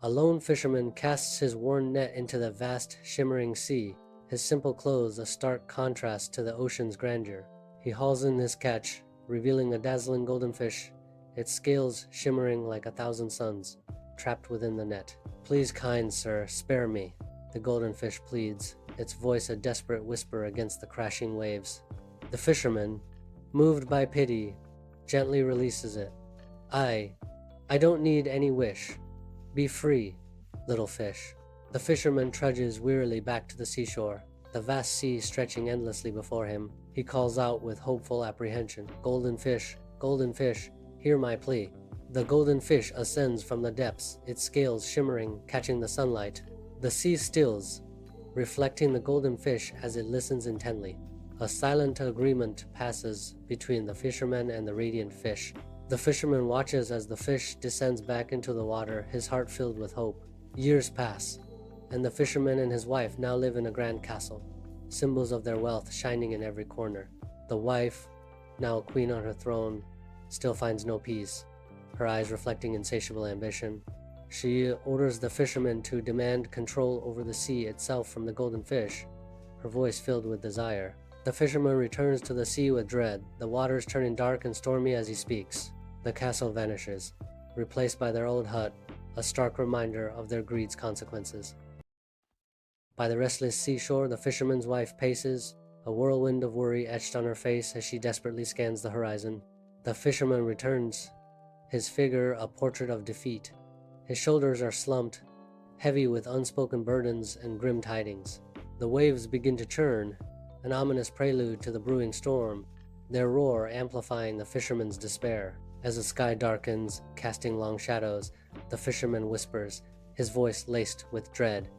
A lone fisherman casts his worn net into the vast, shimmering sea, his simple clothes a stark contrast to the ocean's grandeur. He hauls in his catch, revealing a dazzling golden fish, its scales shimmering like 1,000 suns, trapped within the net. "Please, kind sir, spare me," the golden fish pleads, its voice a desperate whisper against the crashing waves. The fisherman, moved by pity, gently releases it. I don't need any wish. Be free, little fish." The fisherman trudges wearily back to the seashore, the vast sea stretching endlessly before him. He calls out with hopeful apprehension, golden fish, hear my plea." The golden fish ascends from the depths, its scales shimmering, catching the sunlight. The sea stills, reflecting the golden fish as it listens intently. A silent agreement passes between the fisherman and the radiant fish. The fisherman watches as the fish descends back into the water, his heart filled with hope. Years pass, and the fisherman and his wife now live in a grand castle, symbols of their wealth shining in every corner. The wife, now a queen on her throne, still finds no peace, her eyes reflecting insatiable ambition. She orders the fisherman to demand control over the sea itself from the golden fish, her voice filled with desire. The fisherman returns to the sea with dread, the waters turning dark and stormy as he speaks. The castle vanishes, replaced by their old hut, a stark reminder of their greed's consequences. By the restless seashore, the fisherman's wife paces, a whirlwind of worry etched on her face as she desperately scans the horizon. The fisherman returns, his figure a portrait of defeat. His shoulders are slumped, heavy with unspoken burdens and grim tidings. The waves begin to churn, an ominous prelude to the brewing storm, their roar amplifying the fisherman's despair. As the sky darkens, casting long shadows, the fisherman whispers, his voice laced with dread.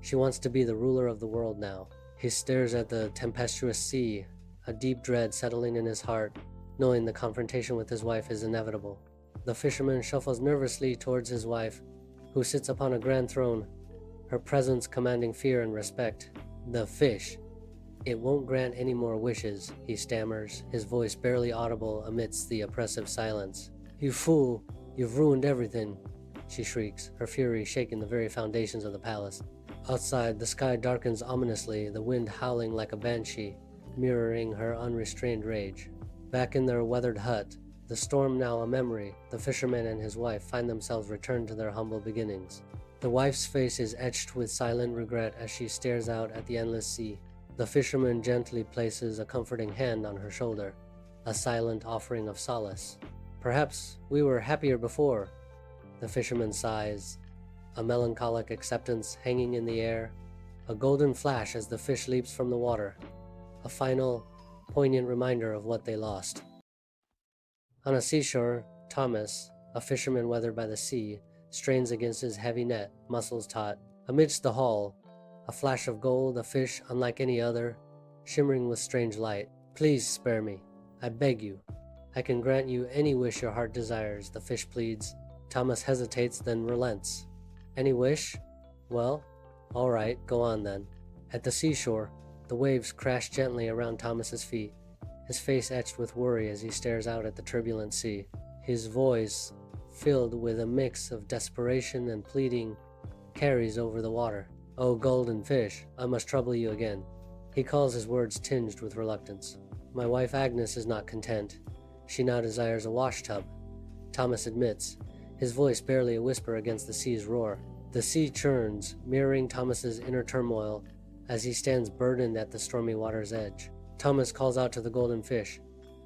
She wants to be the ruler of the world now. He stares at the tempestuous sea, a deep dread settling in his heart, knowing the confrontation with his wife is inevitable. The fisherman shuffles nervously towards his wife, who sits upon a grand throne, her presence commanding fear and respect. The fish, "It won't grant any more wishes," he stammers, his voice barely audible amidst the oppressive silence. "You fool, you've ruined everything," she shrieks, her fury shaking the very foundations of the palace. Outside, the sky darkens ominously, the wind howling like a banshee, mirroring her unrestrained rage. Back in their weathered hut, the storm now a memory, the fisherman and his wife find themselves returned to their humble beginnings. The wife's face is etched with silent regret as she stares out at the endless sea. The fisherman gently places a comforting hand on her shoulder, a silent offering of solace. "Perhaps we were happier before," the fisherman sighs, a melancholic acceptance hanging in the air. A golden flash as the fish leaps from the water, a final, poignant reminder of what they lost. On a seashore, Thomas, a fisherman weathered by the sea, strains against his heavy net, muscles taut. Amidst the haul, a flash of gold, a fish unlike any other, shimmering with strange light. "Please spare me, I beg you. I can grant you any wish your heart desires," the fish pleads. Thomas hesitates, then relents. "Any wish? Well, all right, go on then." At the seashore, the waves crash gently around Thomas's feet, his face etched with worry as he stares out at the turbulent sea. His voice, filled with a mix of desperation and pleading, carries over the water. "Oh, golden fish, I must trouble you again." He calls his words tinged with reluctance. "My wife Agnes is not content. She now desires a wash tub," Thomas admits, his voice barely a whisper against the sea's roar. The sea churns, mirroring Thomas's inner turmoil as he stands burdened at the stormy water's edge. Thomas calls out to the golden fish,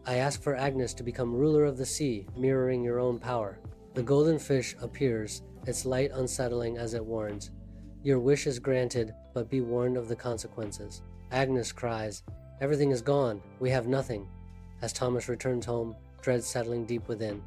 "I ask for Agnes to become ruler of the sea, mirroring your own power." The golden fish appears, its light unsettling as it warns, "Your wish is granted, but be warned of the consequences." Agnes cries, "Everything is gone, we have nothing," as Thomas returns home, dread settling deep within.